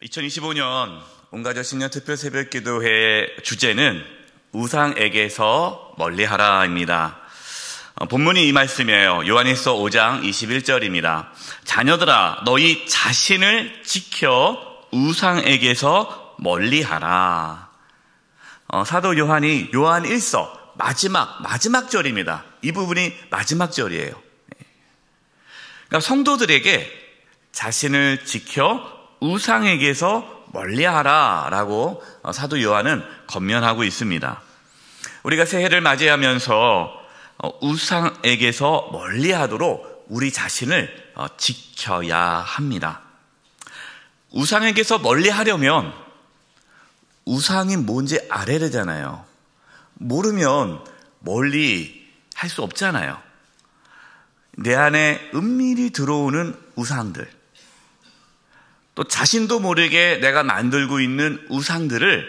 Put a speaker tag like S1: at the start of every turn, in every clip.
S1: 2025년 온가족 신년 특별 새벽 기도회 주제는 우상에게서 멀리하라입니다. 본문이 이 말씀이에요. 요한일서 5장 21절입니다. 자녀들아, 너희 자신을 지켜 우상에게서 멀리하라. 사도 요한이 요한일서 마지막 절입니다. 이 부분이 마지막 절이에요. 그러니까 성도들에게 자신을 지켜 우상에게서 멀리하라라고 사도 요한은 권면하고 있습니다. 우리가 새해를 맞이하면서 우상에게서 멀리하도록 우리 자신을 지켜야 합니다. 우상에게서 멀리하려면 우상이 뭔지 알아야 되잖아요. 모르면 멀리 할 수 없잖아요. 내 안에 은밀히 들어오는 우상들, 또 자신도 모르게 내가 만들고 있는 우상들을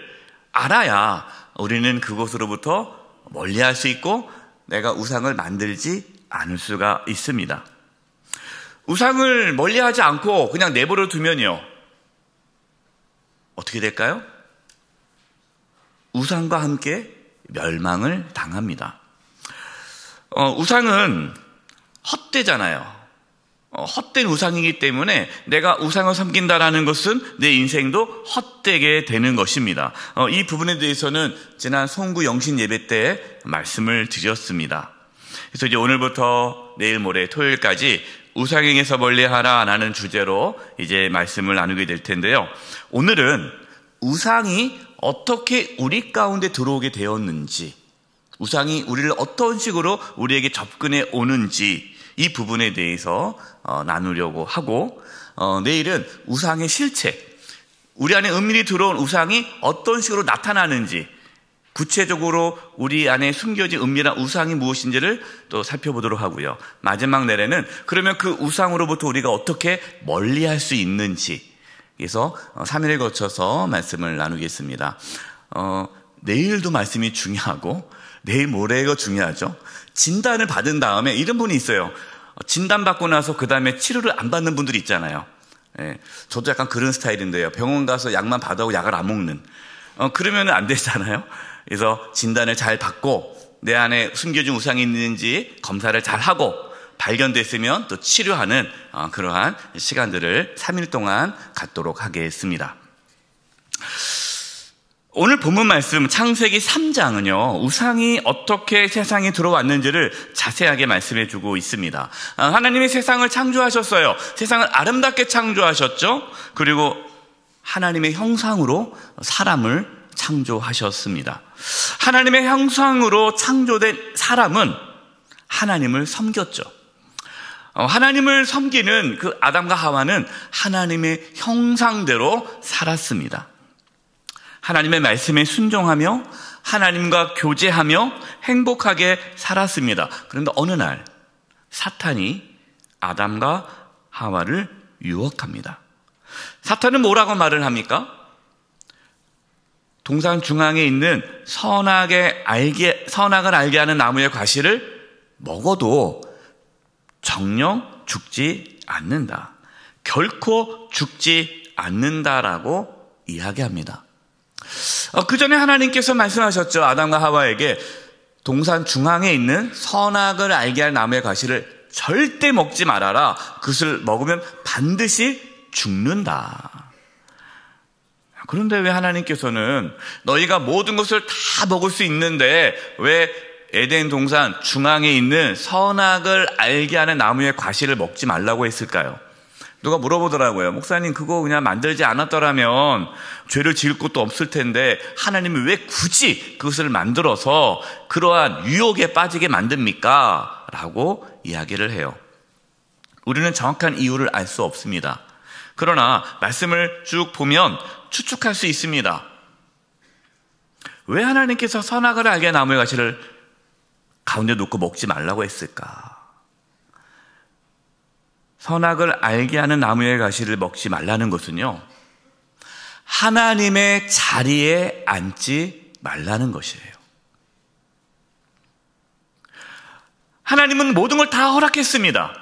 S1: 알아야 우리는 그곳으로부터 멀리할 수 있고 내가 우상을 만들지 않을 수가 있습니다. 우상을 멀리하지 않고 그냥 내버려 두면요, 어떻게 될까요? 우상과 함께 멸망을 당합니다. 우상은 헛되잖아요. 헛된 우상이기 때문에 내가 우상을 섬긴다라는 것은 내 인생도 헛되게 되는 것입니다. 이 부분에 대해서는 지난 송구 영신 예배 때 말씀을 드렸습니다. 그래서 이제 오늘부터 내일 모레 토요일까지 우상에게서 멀리하라라는 주제로 이제 말씀을 나누게 될 텐데요. 오늘은 우상이 어떻게 우리 가운데 들어오게 되었는지, 우상이 우리를 어떤 식으로 우리에게 접근해 오는지 이 부분에 대해서 나누려고 하고, 내일은 우상의 실체, 우리 안에 은밀히 들어온 우상이 어떤 식으로 나타나는지, 구체적으로 우리 안에 숨겨진 은밀한 우상이 무엇인지를 또 살펴보도록 하고요. 마지막 날에는 그러면 그 우상으로부터 우리가 어떻게 멀리할 수 있는지, 그래서 3일에 거쳐서 말씀을 나누겠습니다. 내일도 말씀이 중요하고 내일 모레가 중요하죠. 진단을 받은 다음에 이런 분이 있어요. 진단받고 나서 그 다음에 치료를 안 받는 분들이 있잖아요. 예, 저도 약간 그런 스타일인데요. 병원 가서 약만 받아오고 약을 안 먹는. 그러면 안 되잖아요. 그래서 진단을 잘 받고 내 안에 숨겨진 우상이 있는지 검사를 잘 하고 발견됐으면 또 치료하는 그러한 시간들을 3일 동안 갖도록 하겠습니다. 오늘 본문 말씀 창세기 3장은요, 우상이 어떻게 세상에 들어왔는지를 자세하게 말씀해 주고 있습니다. 하나님이 세상을 창조하셨어요. 세상을 아름답게 창조하셨죠. 그리고 하나님의 형상으로 사람을 창조하셨습니다. 하나님의 형상으로 창조된 사람은 하나님을 섬겼죠. 하나님을 섬기는 그 아담과 하와는 하나님의 형상대로 살았습니다. 하나님의 말씀에 순종하며 하나님과 교제하며 행복하게 살았습니다. 그런데 어느 날 사탄이 아담과 하와를 유혹합니다. 사탄은 뭐라고 말을 합니까? 동산 중앙에 있는 선악을 알게 하는 나무의 과실을 먹어도 정녕 죽지 않는다. 결코 죽지 않는다라고 이야기합니다. 그 전에 하나님께서 말씀하셨죠. 아담과 하와에게 동산 중앙에 있는 선악을 알게 할 나무의 과실을 절대 먹지 말아라. 그것을 먹으면 반드시 죽는다. 그런데 왜 하나님께서는 너희가 모든 것을 다 먹을 수 있는데 왜 에덴 동산 중앙에 있는 선악을 알게 하는 나무의 과실을 먹지 말라고 했을까요? 누가 물어보더라고요. 목사님, 그거 그냥 만들지 않았더라면 죄를 지을 것도 없을 텐데 하나님이 왜 굳이 그것을 만들어서 그러한 유혹에 빠지게 만듭니까? 라고 이야기를 해요. 우리는 정확한 이유를 알 수 없습니다. 그러나 말씀을 쭉 보면 추측할 수 있습니다. 왜 하나님께서 선악을 알게 나무의 과실을 가운데 놓고 먹지 말라고 했을까? 선악을 알게 하는 나무의 과실을 먹지 말라는 것은요, 하나님의 자리에 앉지 말라는 것이에요. 하나님은 모든 걸 다 허락했습니다.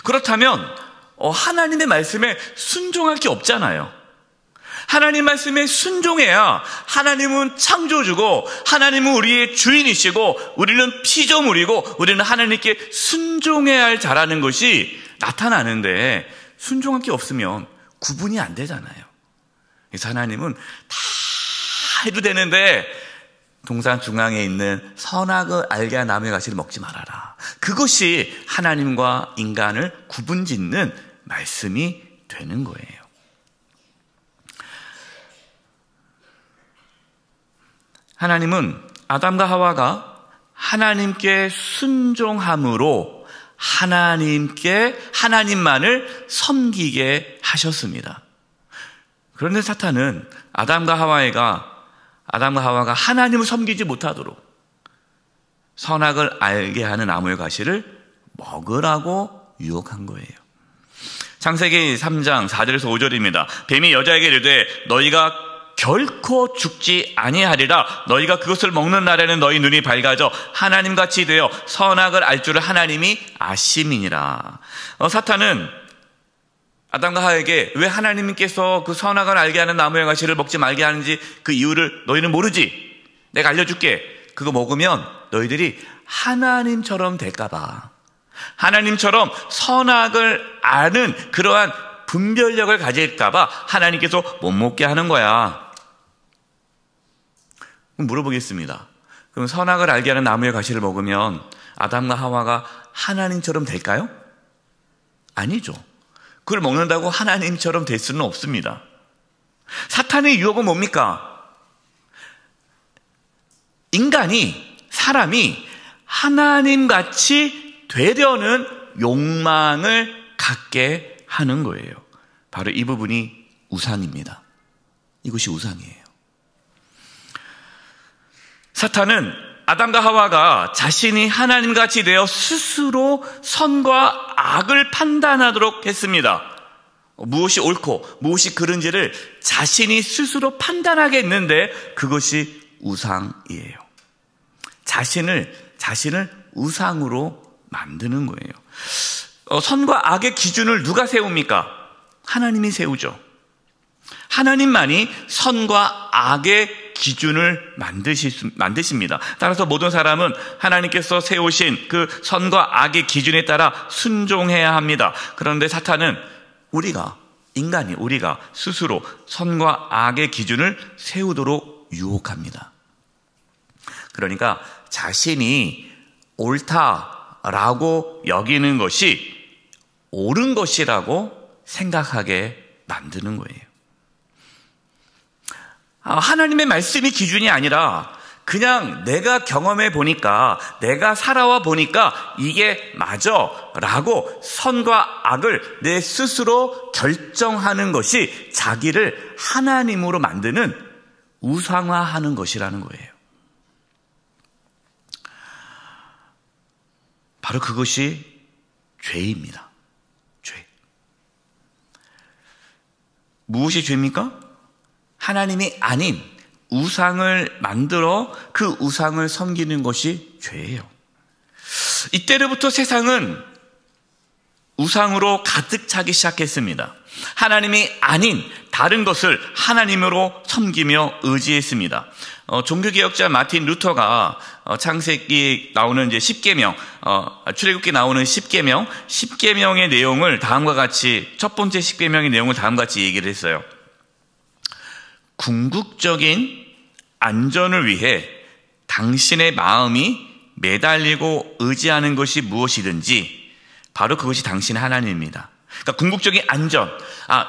S1: 그렇다면 하나님의 말씀에 순종할 게 없잖아요. 하나님 말씀에 순종해야 하나님은 창조주고 하나님은 우리의 주인이시고 우리는 피조물이고 우리는 하나님께 순종해야 할 자라는 것이 나타나는데 순종할 게 없으면 구분이 안 되잖아요. 그래서 하나님은 다 해도 되는데 동산 중앙에 있는 선악을 알게 한 나무의 가시를 먹지 말아라. 그것이 하나님과 인간을 구분짓는 말씀이 되는 거예요. 하나님은 아담과 하와가 하나님께 순종함으로 하나님만을 섬기게 하셨습니다. 그런데 사탄은 아담과 하와가 하나님을 섬기지 못하도록 선악을 알게 하는 나무의 가시를 먹으라고 유혹한 거예요. 창세기 3장 4절에서 5절입니다. 뱀이 여자에게 이르되 너희가 결코 죽지 아니하리라. 너희가 그것을 먹는 날에는 너희 눈이 밝아져 하나님같이 되어 선악을 알 줄을 하나님이 아심이니라. 사탄은 아담과 하와에게 왜 하나님께서 그 선악을 알게 하는 나무의 가시를 먹지 말게 하는지 그 이유를 너희는 모르지? 내가 알려줄게. 그거 먹으면 너희들이 하나님처럼 될까봐, 하나님처럼 선악을 아는 그러한 분별력을 가질까봐 하나님께서 못 먹게 하는 거야. 그럼 물어보겠습니다. 그럼 선악을 알게 하는 나무의 가시를 먹으면 아담과 하와가 하나님처럼 될까요? 아니죠. 그걸 먹는다고 하나님처럼 될 수는 없습니다. 사탄의 유혹은 뭡니까? 사람이 하나님같이 되려는 욕망을 갖게 하는 거예요. 바로 이 부분이 우상입니다. 이것이 우상이에요. 사탄은 아담과 하와가 자신이 하나님같이 되어 스스로 선과 악을 판단하도록 했습니다. 무엇이 옳고 무엇이 그른지를 자신이 스스로 판단하게 했는데 그것이 우상이에요. 자신을 우상으로 만드는 거예요. 선과 악의 기준을 누가 세웁니까? 하나님이 세우죠. 하나님만이 선과 악의 기준을 만드십니다. 따라서 모든 사람은 하나님께서 세우신 그 선과 악의 기준에 따라 순종해야 합니다. 그런데 사탄은 우리가 스스로 선과 악의 기준을 세우도록 유혹합니다. 그러니까 자신이 옳다라고 여기는 것이 옳은 것이라고 생각하게 만드는 거예요. 하나님의 말씀이 기준이 아니라 그냥 내가 경험해 보니까, 내가 살아와 보니까 이게 맞아 라고 선과 악을 내 스스로 결정하는 것이 자기를 하나님으로 만드는 우상화하는 것이라는 거예요. 바로 그것이 죄입니다. 죄. 무엇이 죄입니까? 하나님이 아닌 우상을 만들어 그 우상을 섬기는 것이 죄예요. 이때로부터 세상은 우상으로 가득 차기 시작했습니다. 하나님이 아닌 다른 것을 하나님으로 섬기며 의지했습니다. 종교개혁자 마틴 루터가 창세기 나오는 이제 10계명, 출애굽기 나오는 10계명의 내용을 다음과 같이, 첫 번째 10계명의 내용을 다음과 같이 얘기를 했어요. 궁극적인 안전을 위해 당신의 마음이 매달리고 의지하는 것이 무엇이든지 바로 그것이 당신의 하나님입니다. 그러니까 궁극적인 안전,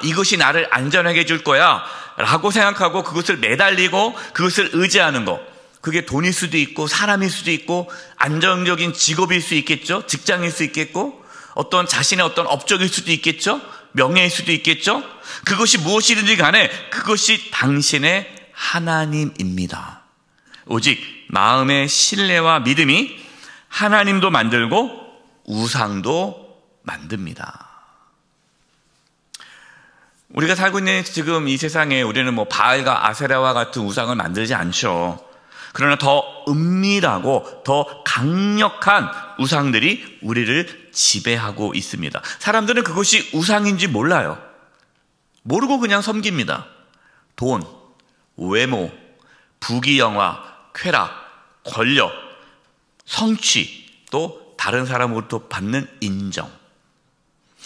S1: 이것이 나를 안전하게 해줄 거야 라고 생각하고 그것을 매달리고 그것을 의지하는 것, 그게 돈일 수도 있고 사람일 수도 있고 안정적인 직업일 수 있겠죠, 직장일 수 있겠고 어떤 자신의 어떤 업적일 수도 있겠죠, 명예일 수도 있겠죠. 그것이 무엇이든지 간에 그것이 당신의 하나님입니다. 오직 마음의 신뢰와 믿음이 하나님도 만들고 우상도 만듭니다. 우리가 살고 있는 지금 이 세상에 우리는 바알과 아세라와 같은 우상을 만들지 않죠. 그러나 더 은밀하고 더 강력한 우상들이 우리를 지배하고 있습니다. 사람들은 그것이 우상인지 몰라요. 모르고 그냥 섬깁니다. 돈, 외모, 부귀영화, 쾌락, 권력, 성취, 또 다른 사람으로부터 받는 인정.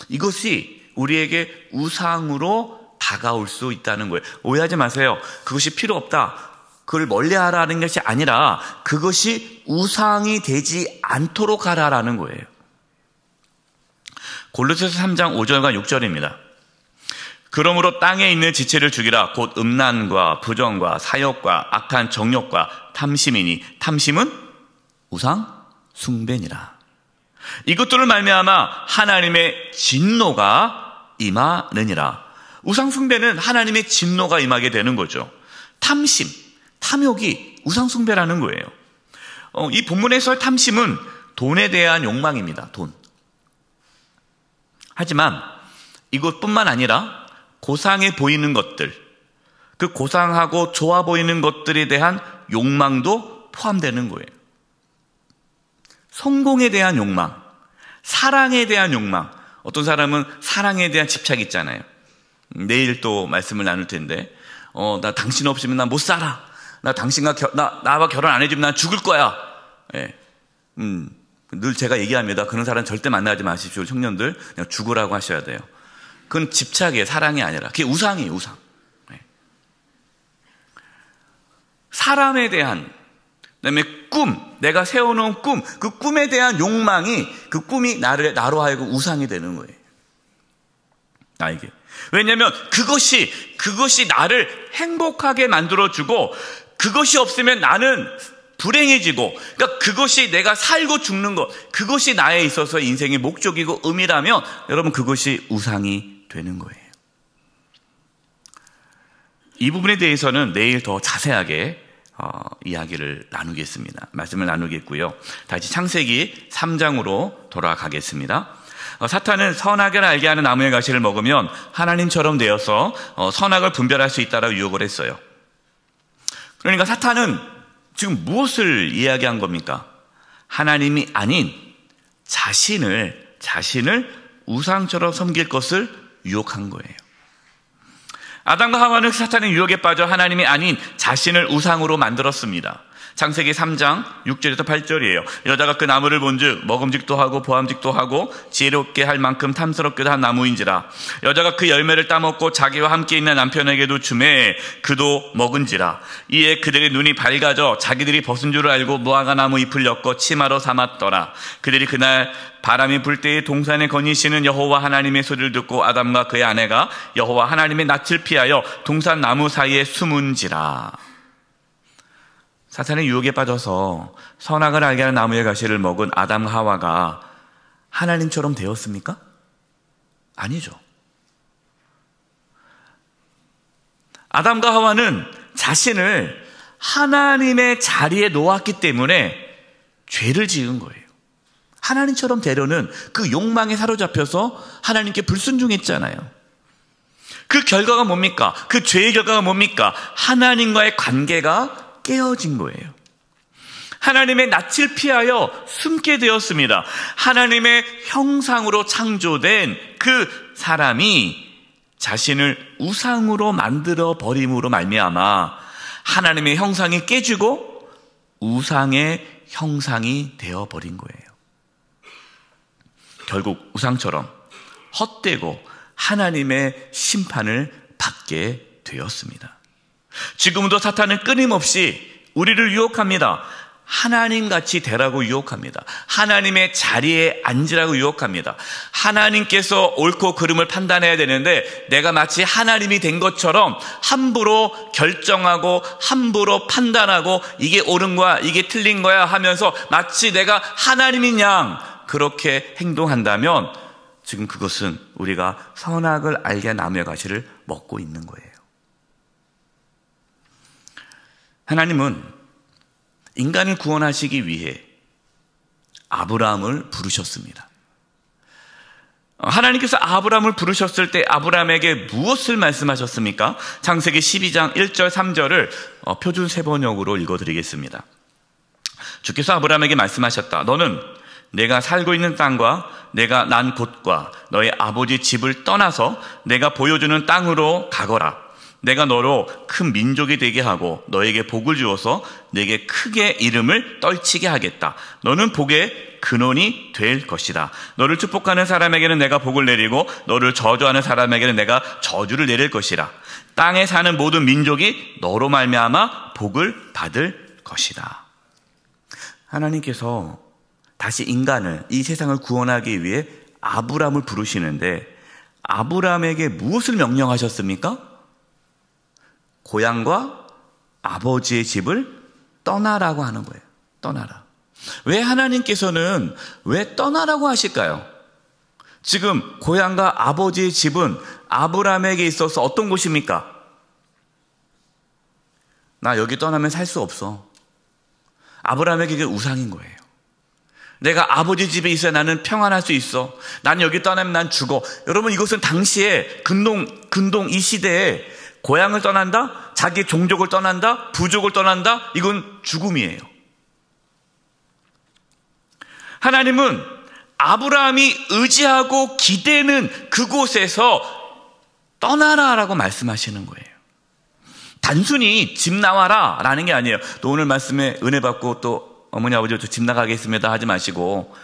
S1: 이것이 우리에게 우상으로 다가올 수 있다는 거예요. 오해하지 마세요. 그것이 필요 없다, 그걸 멀리하라는 것이 아니라 그것이 우상이 되지 않도록 하라라는 거예요. 골로새서 3장 5절과 6절입니다. 그러므로 땅에 있는 지체를 죽이라. 곧 음란과 부정과 사욕과 악한 정욕과 탐심이니 탐심은 우상 숭배니라. 이것들을 말미암아 하나님의 진노가 임하느니라. 우상 숭배는 하나님의 진노가 임하게 되는 거죠. 탐심, 탐욕이 우상 숭배라는 거예요. 이 본문에서의 탐심은 돈에 대한 욕망입니다. 돈. 하지만 이것뿐만 아니라 고상해 보이는 것들, 그 고상하고 좋아 보이는 것들에 대한 욕망도 포함되는 거예요. 성공에 대한 욕망, 사랑에 대한 욕망. 어떤 사람은 사랑에 대한 집착이 있잖아요. 내일 또 말씀을 나눌 텐데, 나 당신 없으면 나 못 살아. 나 당신과 나와 결혼 안 해주면 난 죽을 거야. 예. 늘 제가 얘기합니다. 그런 사람 절대 만나지 마십시오. 청년들 그냥 죽으라고 하셔야 돼요. 그건 집착이에요. 사랑이 아니라. 그게 우상이에요. 우상. 예. 사람에 대한, 그다음에 꿈, 내가 세워놓은 꿈, 그 꿈에 대한 욕망이, 그 꿈이 나로 하여금 우상이 되는 거예요. 나에게. 왜냐하면 그것이 나를 행복하게 만들어주고, 그것이 없으면 나는 불행해지고, 그러니까 그것이 내가 살고 죽는 것, 그것이 나에 있어서 인생의 목적이고 의미라면 여러분 그것이 우상이 되는 거예요. 이 부분에 대해서는 내일 더 자세하게 이야기를 나누겠습니다. 말씀을 나누겠고요. 다시 창세기 3장으로 돌아가겠습니다. 사탄은 선악을 알게 하는 나무의 가시를 먹으면 하나님처럼 되어서 선악을 분별할 수 있다라고 유혹을 했어요. 그러니까 사탄은 지금 무엇을 이야기한 겁니까? 하나님이 아닌 자신을 우상처럼 섬길 것을 유혹한 거예요. 아담과 하와는 사탄의 유혹에 빠져 하나님이 아닌 자신을 우상으로 만들었습니다. 창세기 3장 6절에서 8절이에요. 여자가 그 나무를 본즉 먹음직도 하고 보암직도 하고 지혜롭게 할 만큼 탐스럽게도 한 나무인지라. 여자가 그 열매를 따먹고 자기와 함께 있는 남편에게도 주매 그도 먹은지라. 이에 그들의 눈이 밝아져 자기들이 벗은 줄을 알고 무화과 나무 잎을 엮어 치마로 삼았더라. 그들이 그날 바람이 불 때에 동산에 거니시는 여호와 하나님의 소리를 듣고 아담과 그의 아내가 여호와 하나님의 낯을 피하여 동산 나무 사이에 숨은지라. 사탄의 유혹에 빠져서 선악을 알게 하는 나무의 가시를 먹은 아담 하와가 하나님처럼 되었습니까? 아니죠. 아담과 하와는 자신을 하나님의 자리에 놓았기 때문에 죄를 지은 거예요. 하나님처럼 되려는 그 욕망에 사로잡혀서 하나님께 불순종했잖아요. 그 결과가 뭡니까? 그 죄의 결과가 뭡니까? 하나님과의 관계가 깨어진 거예요. 하나님의 낯을 피하여 숨게 되었습니다. 하나님의 형상으로 창조된 그 사람이 자신을 우상으로 만들어 버림으로 말미암아 하나님의 형상이 깨지고 우상의 형상이 되어 버린 거예요. 결국 우상처럼 헛되고 하나님의 심판을 받게 되었습니다. 지금도 사탄은 끊임없이 우리를 유혹합니다. 하나님같이 되라고 유혹합니다. 하나님의 자리에 앉으라고 유혹합니다. 하나님께서 옳고 그름을 판단해야 되는데 내가 마치 하나님이 된 것처럼 함부로 결정하고 함부로 판단하고 이게 옳은 거야, 이게 틀린 거야 하면서 마치 내가 하나님인 양 그렇게 행동한다면 지금 그것은 우리가 선악을 알게 한 나무의 가시를 먹고 있는 거예요. 하나님은 인간을 구원하시기 위해 아브라함을 부르셨습니다. 하나님께서 아브라함을 부르셨을 때 아브라함에게 무엇을 말씀하셨습니까? 창세기 12장 1절 3절을 표준 세번역으로 읽어드리겠습니다. 주께서 아브라함에게 말씀하셨다. 너는 내가 살고 있는 땅과 내가 난 곳과 너의 아버지 집을 떠나서 내가 보여주는 땅으로 가거라. 내가 너로 큰 민족이 되게 하고 너에게 복을 주어서 내게 크게 이름을 떨치게 하겠다. 너는 복의 근원이 될 것이다. 너를 축복하는 사람에게는 내가 복을 내리고 너를 저주하는 사람에게는 내가 저주를 내릴 것이라. 땅에 사는 모든 민족이 너로 말미암아 복을 받을 것이다. 하나님께서 다시 인간을, 이 세상을 구원하기 위해 아브람을 부르시는데 아브람에게 무엇을 명령하셨습니까? 고향과 아버지의 집을 떠나라고 하는 거예요. 떠나라. 왜 하나님께서는 왜 떠나라고 하실까요? 지금 고향과 아버지의 집은 아브람에게 있어서 어떤 곳입니까? 나 여기 떠나면 살 수 없어. 아브람에게 그게 우상인 거예요. 내가 아버지 집에 있어야 나는 평안할 수 있어. 난 여기 떠나면 난 죽어. 여러분, 이것은 당시에 근동 이 시대에 고향을 떠난다? 자기 종족을 떠난다? 부족을 떠난다? 이건 죽음이에요. 하나님은 아브라함이 의지하고 기대는 그곳에서 떠나라라고 말씀하시는 거예요. 단순히 집 나와라 라는 게 아니에요. 또 오늘 말씀에 은혜 받고 또 어머니 아버지 저 집 나가겠습니다 하지 마시고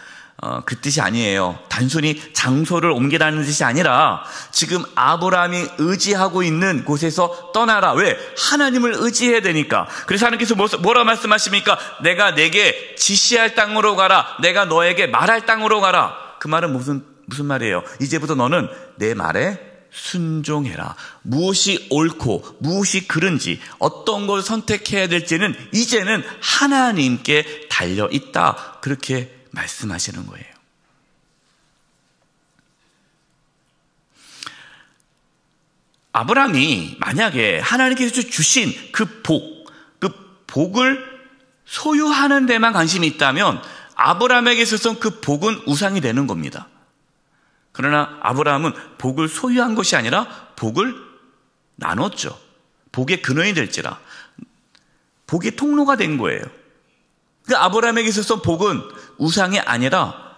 S1: 그 뜻이 아니에요. 단순히 장소를 옮기라는 뜻이 아니라 지금 아브라함이 의지하고 있는 곳에서 떠나라. 왜? 하나님을 의지해야 되니까. 그래서 하나님께서 뭐라 말씀하십니까? 내가 내게 지시할 땅으로 가라. 내가 너에게 말할 땅으로 가라. 그 말은 무슨 말이에요? 이제부터 너는 내 말에 순종해라. 무엇이 옳고 무엇이 그른지 어떤 걸 선택해야 될지는 이제는 하나님께 달려있다. 그렇게 말씀하시는 거예요. 아브라함이 만약에 하나님께서 주신 그 복을 소유하는 데만 관심이 있다면 아브라함에게 있어서 그 복은 우상이 되는 겁니다. 그러나 아브라함은 복을 소유한 것이 아니라 복을 나눴죠. 복의 근원이 될지라. 복의 통로가 된 거예요. 그 아브라함에게 있어서 복은 우상이 아니라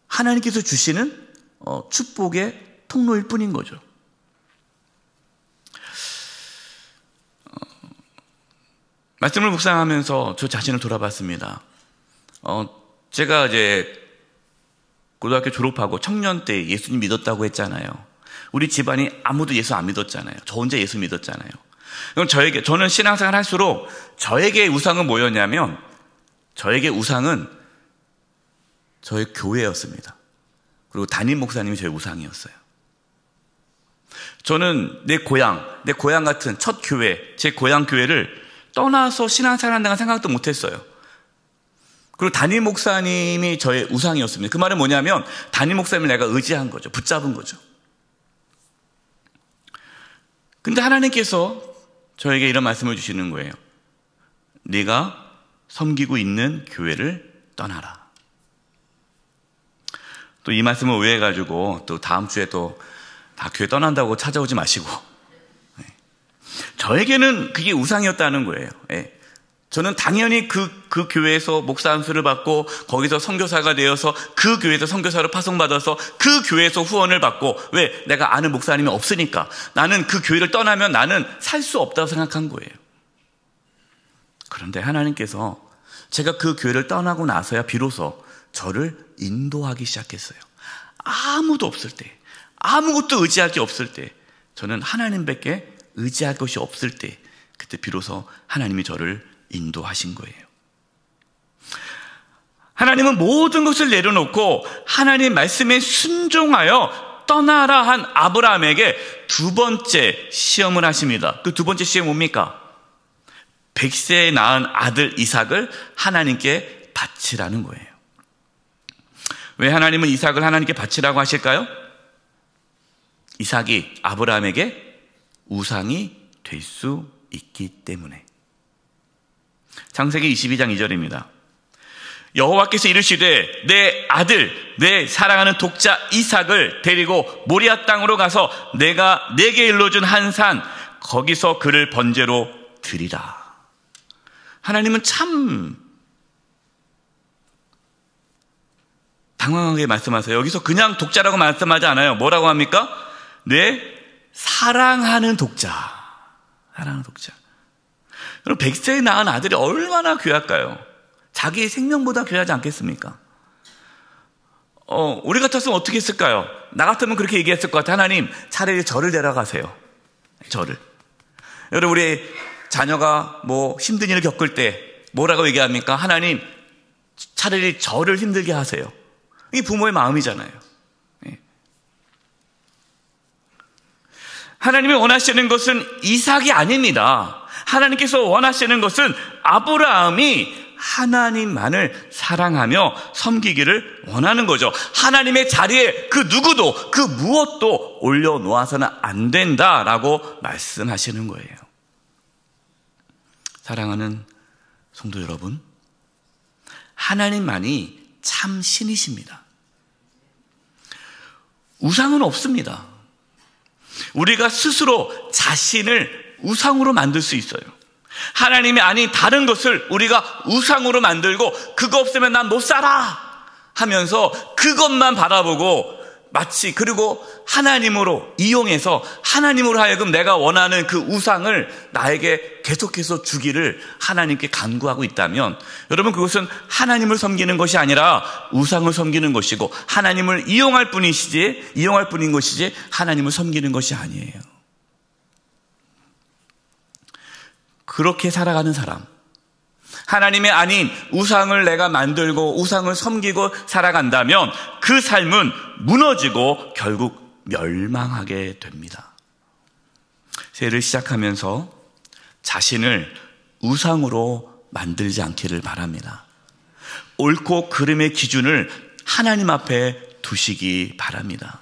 S1: 하나님께서 주시는 축복의 통로일 뿐인 거죠. 말씀을 묵상하면서 저 자신을 돌아봤습니다. 제가 이제 고등학교 졸업하고 청년 때 예수님 믿었다고 했잖아요. 우리 집안이 아무도 예수 안 믿었잖아요. 저 혼자 예수 믿었잖아요. 그럼 저는 신앙생활 할수록 저에게 우상은 뭐였냐면, 저에게 우상은 저의 교회였습니다. 그리고 담임 목사님이 저의 우상이었어요. 저는 내 고향 같은 첫 교회, 제 고향 교회를 떠나서 신앙생활 한다는 생각도 못했어요. 그리고 담임 목사님이 저의 우상이었습니다. 그 말은 뭐냐면 담임 목사님을 내가 의지한 거죠. 붙잡은 거죠. 근데 하나님께서 저에게 이런 말씀을 주시는 거예요. 네가 섬기고 있는 교회를 떠나라. 또 이 말씀을 오해해가지고 또 다음 주에 또 다 교회 떠난다고 찾아오지 마시고. 저에게는 그게 우상이었다는 거예요. 저는 당연히 그 교회에서 목사 안수를 받고 거기서 선교사가 되어서 그 교회에서 선교사를 파송받아서 그 교회에서 후원을 받고, 왜? 내가 아는 목사님이 없으니까. 나는 그 교회를 떠나면 나는 살 수 없다고 생각한 거예요. 그런데 하나님께서 제가 그 교회를 떠나고 나서야 비로소 저를 인도하기 시작했어요. 아무도 없을 때, 아무것도 의지할 게 없을 때, 저는 하나님밖에 의지할 것이 없을 때, 그때 비로소 하나님이 저를 인도하신 거예요. 하나님은 모든 것을 내려놓고 하나님 말씀에 순종하여 떠나라 한 아브라함에게 두 번째 시험을 하십니다. 그 두 번째 시험이 뭡니까? 100세에 낳은 아들 이삭을 하나님께 바치라는 거예요. 왜 하나님은 이삭을 하나님께 바치라고 하실까요? 이삭이 아브라함에게 우상이 될 수 있기 때문에. 창세기 22장 2절입니다. 여호와께서 이르시되 내 아들 내 사랑하는 독자 이삭을 데리고 모리아 땅으로 가서 내가 내게 일러준 한 산 거기서 그를 번제로 드리라. 하나님은 참 당황하게 말씀하세요. 여기서 그냥 독자라고 말씀하지 않아요. 뭐라고 합니까? 내 사랑하는 독자. 사랑하는 독자. 그럼 100세에 낳은 아들이 얼마나 귀할까요? 자기의 생명보다 귀하지 않겠습니까? 우리 같았으면 어떻게 했을까요? 나 같으면 그렇게 얘기했을 것 같아요. 하나님, 차라리 저를 데려가세요. 저를. 여러분, 우리 자녀가 뭐 힘든 일을 겪을 때 뭐라고 얘기합니까? 하나님, 차라리 저를 힘들게 하세요. 이게 부모의 마음이잖아요. 하나님이 원하시는 것은 이삭이 아닙니다. 하나님께서 원하시는 것은 아브라함이 하나님만을 사랑하며 섬기기를 원하는 거죠. 하나님의 자리에 그 누구도 그 무엇도 올려놓아서는 안 된다라고 말씀하시는 거예요. 사랑하는 성도 여러분, 하나님만이 참 신이십니다. 우상은 없습니다. 우리가 스스로 자신을 우상으로 만들 수 있어요. 하나님이 아닌 다른 것을 우리가 우상으로 만들고 그거 없으면 난 못 살아 하면서 그것만 바라보고 마치 그리고 하나님으로 이용해서 하나님으로 하여금 내가 원하는 그 우상을 나에게 계속해서 주기를 하나님께 간구하고 있다면 여러분 그것은 하나님을 섬기는 것이 아니라 우상을 섬기는 것이고 하나님을 이용할 뿐인 것이지 하나님을 섬기는 것이 아니에요. 그렇게 살아가는 사람, 하나님이 아닌 우상을 내가 만들고 우상을 섬기고 살아간다면 그 삶은 무너지고 결국 멸망하게 됩니다. 새해를 시작하면서 자신을 우상으로 만들지 않기를 바랍니다. 옳고 그름의 기준을 하나님 앞에 두시기 바랍니다.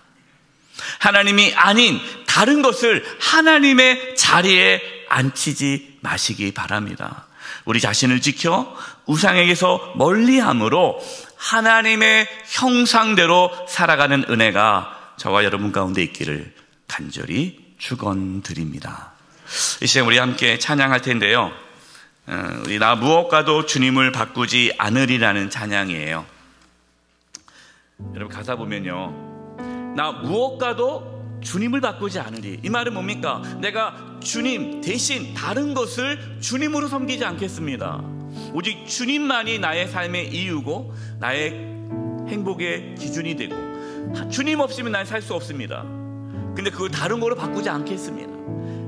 S1: 하나님이 아닌 다른 것을 하나님의 자리에 앉히지 마시기 바랍니다. 우리 자신을 지켜 우상에게서 멀리함으로 하나님의 형상대로 살아가는 은혜가 저와 여러분 가운데 있기를 간절히 축원드립니다. 이 시간 우리 함께 찬양할 텐데요. 우리 나 무엇과도 주님을 바꾸지 않으리라는 찬양이에요. 여러분 가사 보면요, 나 무엇과도 주님을 바꾸지 않으리. 이 말은 뭡니까? 내가 주님 대신 다른 것을 주님으로 섬기지 않겠습니다. 오직 주님만이 나의 삶의 이유고 나의 행복의 기준이 되고 주님 없이면 난 살 수 없습니다. 근데 그걸 다른 거로 바꾸지 않겠습니다.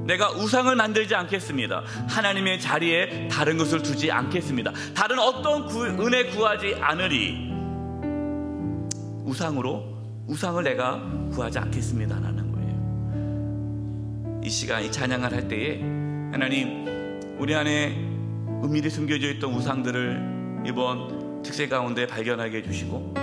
S1: 내가 우상을 만들지 않겠습니다. 하나님의 자리에 다른 것을 두지 않겠습니다. 다른 어떤 은혜 구하지 않으리. 우상을 내가 구하지 않겠습니다라는 거예요. 이 시간 이 찬양을 할 때에 하나님, 우리 안에 은밀히 숨겨져 있던 우상들을 이번 특세 가운데 발견하게 해주시고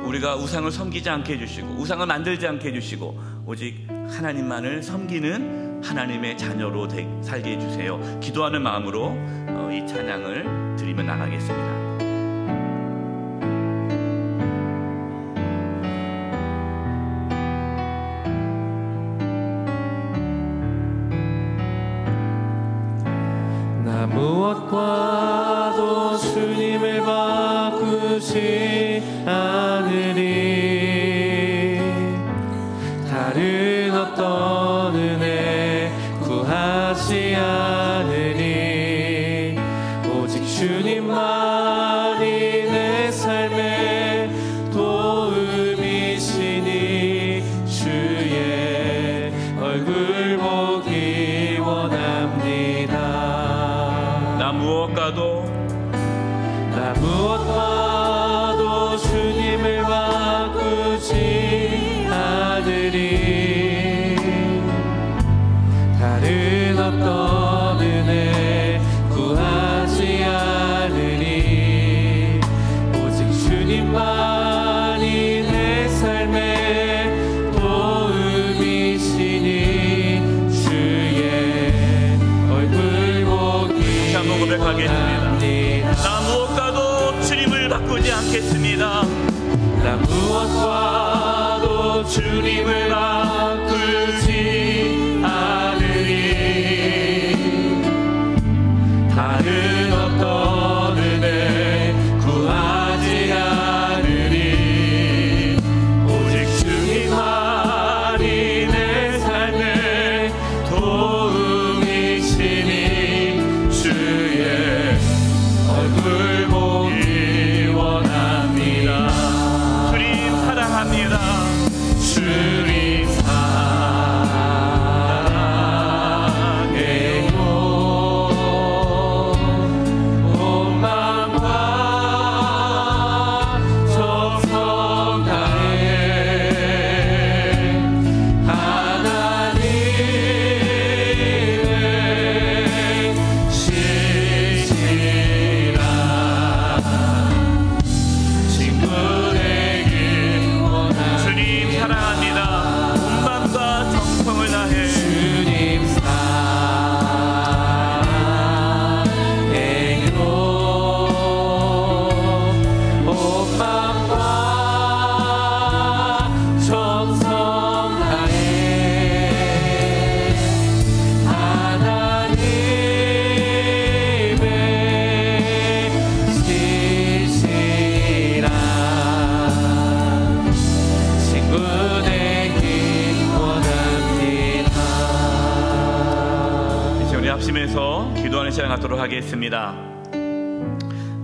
S1: 우리가 우상을 섬기지 않게 해주시고 우상을 만들지 않게 해주시고 오직 하나님만을 섬기는 하나님의 자녀로 살게 해주세요. 기도하는 마음으로 이 찬양을 드리며 나가겠습니다.
S2: 무엇과도 주님을 바꾸지 않으리. 다른 어떤 은혜 구하지 않으리. 오직 주님만이 내 삶의 도움이시니 주의 얼굴 보기 원합니다.
S1: 나
S2: 무엇과도 주님을 바꾸지 않으리. 다른 어떤 은혜 구하지 않으리. 오직 주님만이 내 삶의 도움이시니 주의 얼굴 보기
S1: 고백하겠습니다. 나 무엇과도 주님을 바꾸지 않겠습니다.
S2: 나 무엇과도 주님을 바꾸지 않으리. 다른 어떤 은혜 구하지 않으리. 오직 주님만이 내 삶의
S1: 합심해서 기도하는 시간 갖도록 하겠습니다.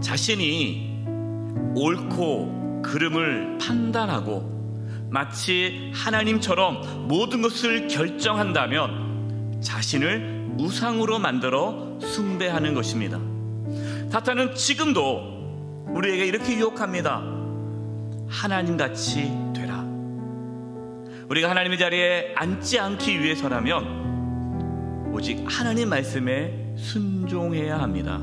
S1: 자신이 옳고 그름을 판단하고 마치 하나님처럼 모든 것을 결정한다면 자신을 우상으로 만들어 숭배하는 것입니다. 사탄은 지금도 우리에게 이렇게 유혹합니다. 하나님같이 되라. 우리가 하나님의 자리에 앉지 않기 위해서라면 오직 하나님 말씀에 순종해야 합니다.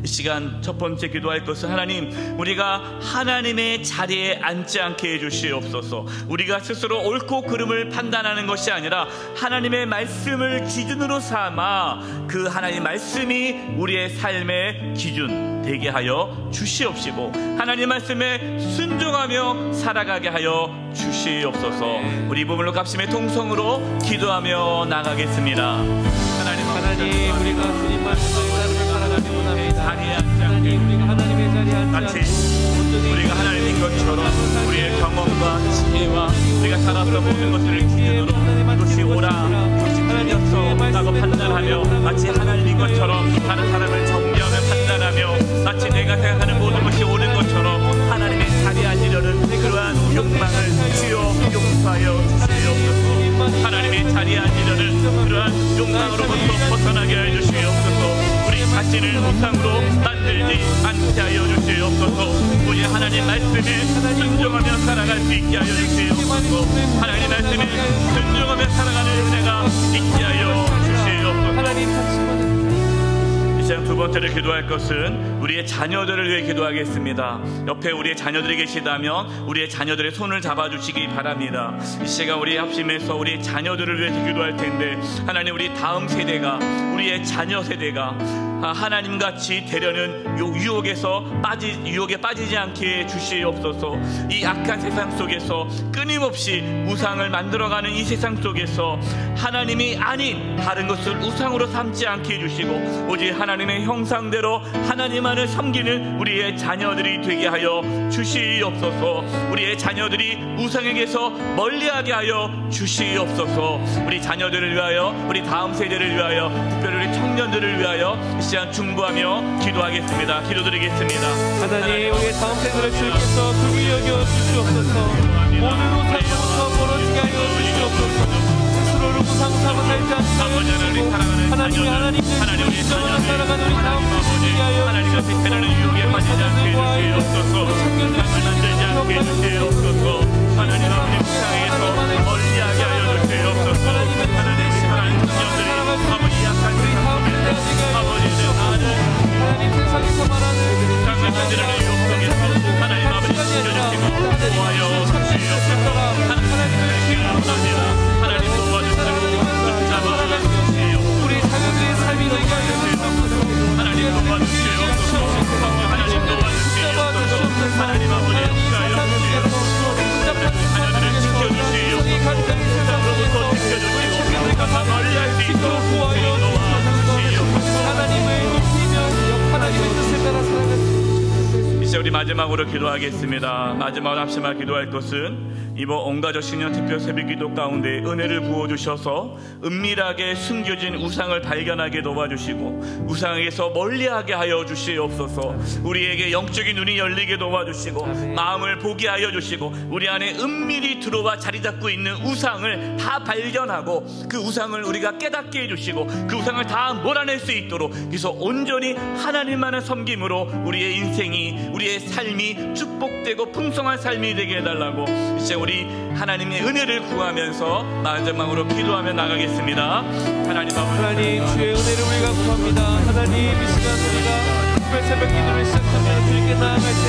S1: 이 시간 첫 번째 기도할 것은 하나님, 우리가 하나님의 자리에 앉지 않게 해주시옵소서. 우리가 스스로 옳고 그름을 판단하는 것이 아니라 하나님의 말씀을 기준으로 삼아 그 하나님 말씀이 우리의 삶의 기준 되게 하여 주시옵시고 하나님 말씀에 순종하며 살아가게 하여 주시옵소서. 우리 부분로 값심의 통성으로 기도하며 나가겠습니다.
S2: 하나님, 우리가 주님 말씀을 살아가기 원합니다.
S1: 자리에 앉지 않게,
S2: 우리가 하나님의 자리에 앉지
S1: 마치
S2: 않고
S1: 우리가 하나님인 것처럼 우리의 경험과 지혜와 우리가 살아서 모든 것을 기준으로 이것이 옳아, 이것이 틀렸어라고 판단하며 마치 하나님인 것처럼 다른 사람을 정죄하며 판단하며 마치 내가 생각하는 모든 것이 옳은 것처럼 하나님의 자리에 앉으려는 그러한 욕망을 주여 용서하여 주시옵소서. 하나님의 자리에 앉으려는 그러한 욕망으로부터 벗어나게 하여 주시옵소서. 우리 자신을 우상으로 만들지 않게 하여 주시옵소서. 우리 하나님 말씀에 순종하며 살아갈 수 있게 하여 주시옵소서. 하나님 말씀에 순종하며 살아가는 은혜가 있게 하여 주시옵소서. 이 시간 두 번째로 기도할 것은 우리의 자녀들을 위해 기도하겠습니다. 옆에 우리의 자녀들이 계시다면 우리의 자녀들의 손을 잡아주시기 바랍니다. 이 시간 우리 합심해서 우리의 자녀들을 위해서 기도할 텐데, 하나님, 우리 다음 세대가, 우리의 자녀 세대가 하나님같이 되려는 유혹에 빠지지 않게 주시옵소서. 이 악한 세상 속에서 끊임없이 우상을 만들어가는 이 세상 속에서 하나님이 아닌 다른 것을 우상으로 삼지 않게 해주시고 오직 하나님의 형상대로 하나님만을 섬기는 우리의 자녀들이 되게 하여 주시옵소서. 우리의 자녀들이 우상에게서 멀리하게 하여 주시옵소서. 우리 자녀들을 위하여, 우리 다음 세대를 위하여, 특별히 우리 청년들을 위하여 이 시간 중보하며 기도하겠습니다. 기도드리겠습니다.
S2: 하나님, 우리의 다음 세대를 주께서 긍휼히 여겨 주시옵소서. 모든 우상으로부터 멀어지게 하여 주시옵소서. 스스로를 우상 삼아 살지 않게 하여 주시고 하나님의 하나님을 인정하며 살아가는 우리 다음 세대를 하여
S1: 하나님께서 되려는 유혹에 빠지지 않게 해주시옵소서. 만들지 않게 해주시옵소서. 하나님 아버지 우상에게서 멀리하게 하여 주시옵소서. 하나님 청년들이 아버지 약한 세상 속에서 아버지의 나를
S2: 하나님 세상에서 말하는
S1: 우상을 만들려는 유혹 속에서 하나님 아버지 지켜주시고 보호하여 주시옵소서. 하나님을 기원합니다. 하나님 도와주시고 붙잡아 주시옵소서.
S2: 우리 자녀들의 삶이 되게 하여 주시옵소서.
S1: 하나님 도와주시옵소서. 하나님 도와주시옵소서. 하나님 아버지 역사하여 주시옵소서. 자녀들을 지켜주시옵소서. 세상으로부터 지켜주시옵소서. 멀리할 수 있도록 도와주시옵소서.
S2: 하나님을 높이며 하나님의 뜻을 따라 살아갈 수 있도록.
S1: 이제 우리 마지막으로 기도하겠습니다. 마지막으로 합심하여 기도할 것은 이번 온가족 신년 특별 새벽기도 가운데 은혜를 부어주셔서 은밀하게 숨겨진 우상을 발견하게 도와주시고 우상에게서 멀리하게 하여 주시옵소서. 우리에게 영적인 눈이 열리게 도와주시고 마음을 보게 하여 주시고 우리 안에 은밀히 들어와 자리 잡고 있는 우상을 다 발견하고 그 우상을 우리가 깨닫게 해주시고 그 우상을 다 몰아낼 수 있도록, 그래서 온전히 하나님만을 섬김으로 우리의 인생이, 우리의 삶이 축복되고 풍성한 삶이 되게 해달라고 이제 우리 하나님의 은혜를 구하면서 마지막으로 기도하며 나가겠습니다. 하나님 아버지,
S2: 하나님 주의 은혜를 우리가 구합니다. 하나님 이 시간 우리가 특별 새벽 기도를 시작하며 주님께 나아갈 때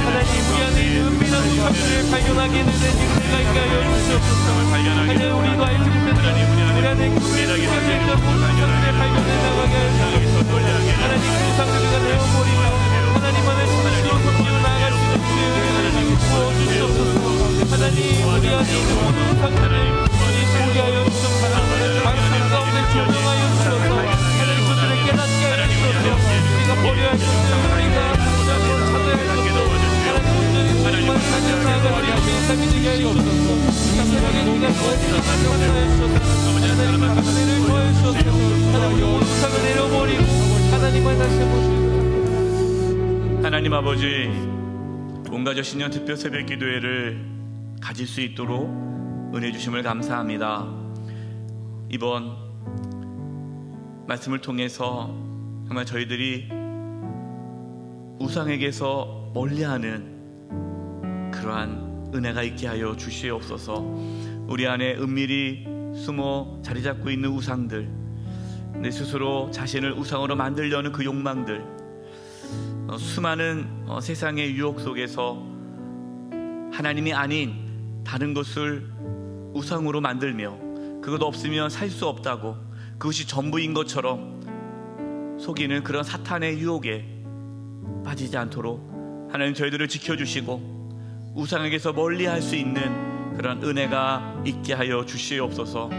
S2: 하나님 우리 안에 은밀한 우상들을 발견하게 되는 은혜가 있게 하여 주시옵소서. 하나님 우리도 알지 못했던 우리 안에 은밀하게 숨겨있던 우상들을 발견해 나가게 하여 주시옵소서. 하나님 그 우상들을 내어버리며 하나님만을 진실로 섬기며 나아갈 수 있는 주의 은혜를 부어주시옵소서. 하나님 우리 안에 있는 모든 우상들을 보게 하여 주옵소서. 말씀 가운데 조명하여 주셔서 하나님 그들을 깨닫게 하여 주셔서 우리가 버려야 할 것을 우리가 붙잡고 찾아야 할 것을 하나님 온전히 우리만 살려나가 우리 주의 삶이 되게 하여 주셔서 이 새벽에 우리가 도와주셔서 하나님 은혜를 더하여 주셔서 하나님 우상을 내려버리고 정말 다시 한번 주님
S1: 하나님 아버지, 온가족 신년 특별 새벽 기도회를 가질 수 있도록 은혜 주심을 감사합니다. 이번 말씀을 통해서 정말 저희들이 우상에게서 멀리하는 그러한 은혜가 있게 하여 주시옵소서. 우리 안에 은밀히 숨어 자리 잡고 있는 우상들, 내 스스로 자신을 우상으로 만들려는 그 욕망들, 수많은 세상의 유혹 속에서 하나님이 아닌 다른 것을 우상으로 만들며 그것 없으면 살 수 없다고, 그것이 전부인 것처럼 속이는 그런 사탄의 유혹에 빠지지 않도록 하나님 저희들을 지켜주시고 우상에게서 멀리할 수 있는 그런 은혜가 있게 하여 주시옵소서.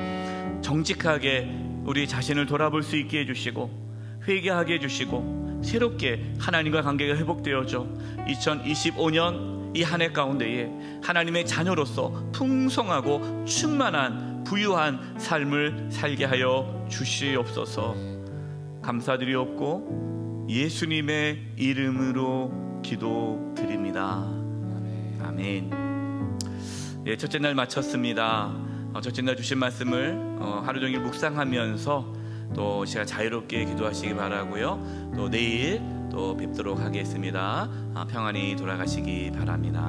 S1: 정직하게 우리 자신을 돌아볼 수 있게 해주시고 회개하게 해주시고 새롭게 하나님과 관계가 회복되어져 2025년 이 한 해 가운데에 하나님의 자녀로서 풍성하고 충만한 부유한 삶을 살게 하여 주시옵소서. 감사드리옵고 예수님의 이름으로 기도드립니다. 아멘. 예, 첫째 날 마쳤습니다. 첫째 날 주신 말씀을 하루 종일 묵상하면서 또 시간 자유롭게 기도하시기 바라고요. 또 내일 또 뵙도록 하겠습니다. 평안히 돌아가시기 바랍니다.